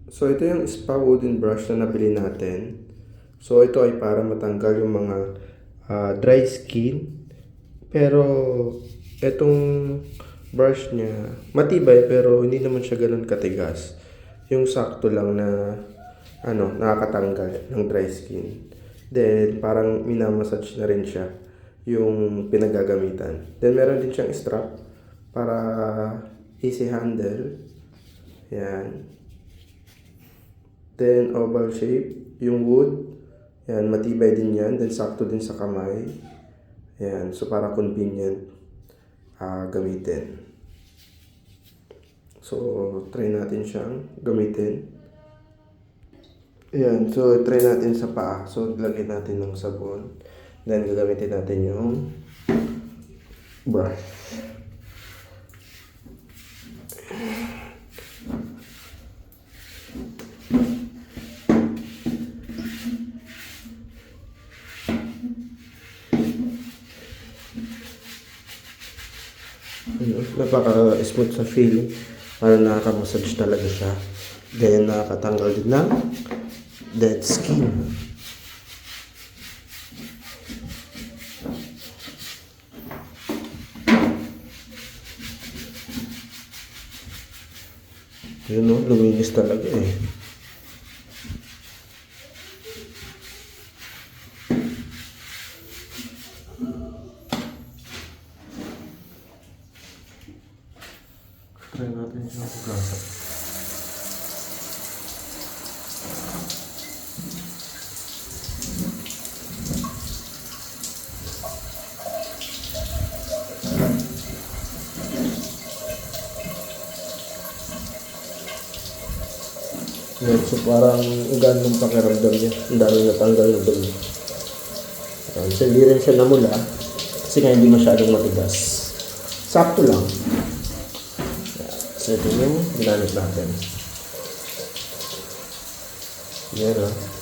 So ito yung spa wooden brush na nabili natin. So ito ay para matanggal yung mga dry skin. Pero itong brush niya matibay pero hindi naman siya ganun katigas. Yung sakto lang na nakakatanggal ng dry skin. Then parang minamassage na rin siya yung pinagagamitan. Then meron din siyang strap para easy handle. Yan. Then oval shape, yung wood. Yan, matibay din yan. Then sakto din sa kamay. Yan, so para convenient gamitin. So try natin siyang gamitin. Yan, so try natin sa paa. So lagyan natin ng sabon. Then gagamitin natin yung brush. Napaka-smooth sa feel. Parang nakaka-massage talaga siya. Then nakakatanggal din ng dead skin. Yun o, luminis talaga eh. Try natin siyang hugasan. Yan, so parang ganong pakiramdam niya. Ang dami natanggal na dumi. So hindi rin siya namula kasi nga hindi masyadong matigas. Sakto lang. So ito yung ginamit natin. Yan o.